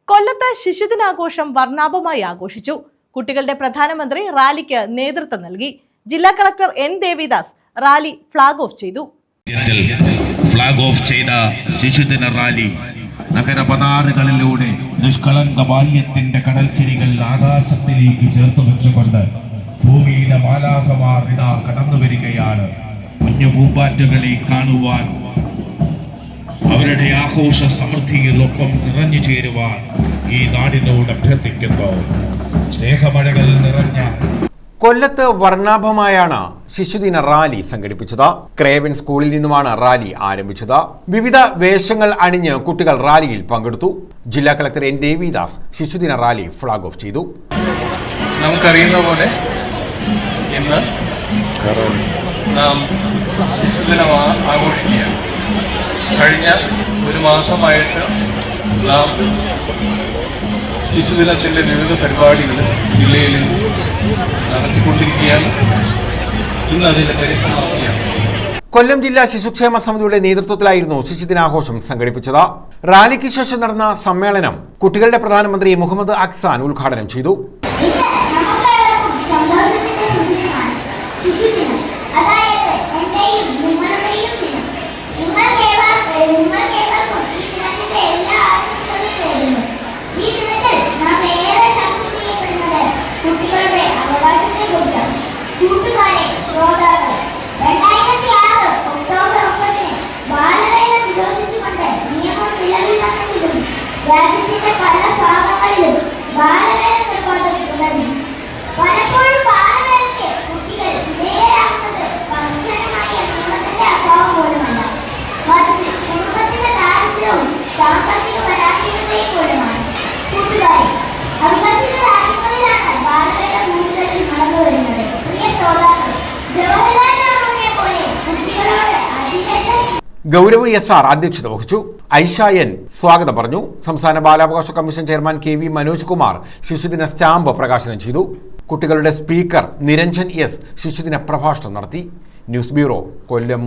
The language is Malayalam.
കൊല്ലത്ത് ശിശുദിനാഘോഷം വർണ്ണാഭമായി ആഘോഷിച്ചു. കുട്ടികളുടെ പ്രധാനമന്ത്രി റാലിക്ക് നേതൃത്വം നൽകി. ജില്ലാ collector N Devidas rally flag off ചെയ്തു. ഫ്ളാഗ് ഓഫ് ചെയ്ത ശിശുദിന റാലി നഗരപതാകകളിലൂടെ നിഷ്കളങ്ക ബാല്യത്തിന്റെ കടൽച്ചിരികൾ ആകാശത്തിലേക്ക് ചേർത്ത് വെച്ചുകൊണ്ട് ഭൂമിയിലെ മാലാഖമാർ ഇതാ കടന്നു വരികയാണ്. കുഞ്ഞു പൂമ്പാറ്റകളെ കാണുവാൻ, അവരുടെ ആഘോഷ സമൃദ്ധിയിലൊപ്പം നിറഞ്ഞു ചേരുവാൻ ഈ നാടിനോട് അഭ്യർത്ഥിക്കുന്നു. സ്നേഹമഴകൾ നിറഞ്ഞ കൊല്ലത്ത് വർണ്ണാഭമായാണ് ശിശുദിന റാലി സംഘടിപ്പിച്ചത്. ക്രേവൻ സ്കൂളിൽ നിന്നുമാണ് റാലി ആരംഭിച്ചത്. വിവിധ വേഷങ്ങൾ അണിഞ്ഞ് കുട്ടികൾ റാലിയിൽ പങ്കെടുത്തു. ജില്ലാ കളക്ടർ എൻ ദേവിദാസ് ശിശുദിന റാലി ഫ്ളാഗ് ഓഫ് ചെയ്തു. നമുക്കറിയുന്ന പോലെ ഇന്ന് നാം ശിശുദിനം ആഘോഷിക്കുകയാണ്. കഴിഞ്ഞ ഒരു മാസമായിട്ട് നാം ശിശുദിനത്തിൻ്റെ വിവിധ പരിപാടികൾ ജില്ലയിൽ നടത്തിക്കൊണ്ടിരിക്കുകയാണ്. ഇന്ന് അതിൻ്റെ പരിസമാപ്തിയാണ്. കൊല്ലം ജില്ലാ ശിശുക്ഷേമ സമിതിയുടെ നേതൃത്വത്തിലായിരുന്നു ശിശുദിനാഘോഷം സംഘടിപ്പിച്ചത്. റാലിക്ക് ശേഷം നടന്ന സമ്മേളനം കുട്ടികളുടെ പ്രധാനമന്ത്രി മുഹമ്മദ് അക്സാൻ ഉദ്ഘാടനം ചെയ്തു. രാജ്യത്തിന്റെ പല ഭാഗങ്ങളിലും ബാലവേല നിർബാധിക്കുന്നത് പലപ്പോഴും ബാലവേലയ്ക്ക് കുട്ടികൾ വിധേയരാകുന്നത് കർശനമായ നിയമത്തിന്റെ അഭാവം മൂലമല്ല, മറിച്ച് കുടുംബത്തിന്റെ ദാരിദ്ര്യവും സാമ്പത്തിക പരാധീനതയും മൂലമാണ്. കൂട്ടുകാരെ, അവികസിത രാജ്യങ്ങളിലാണ് ബാലവേല കൂടുതൽ നടന്നു വരുന്നത്. പ്രിയ ശ്രോതാക്കൾ, ജവഹർലാൽ നെഹ്റുവിനെ പോലെ കുട്ടികളോട് ഗൗരവ് SR അധ്യക്ഷത വഹിച്ചു. ഐഷായൻ സ്വാഗതം പറഞ്ഞു. സംസ്ഥാന ബാലാവകാശ commission chairman KV Manoj Kumar ശിശുദിന സ്റ്റാമ്പ് പ്രകാശനം ചെയ്തു. കുട്ടികളുടെ സ്പീക്കർ നിരഞ്ജൻ S ശിശുദിന പ്രഭാഷണം നടത്തി. ന്യൂസ് ബ്യൂറോ, കൊല്ലം.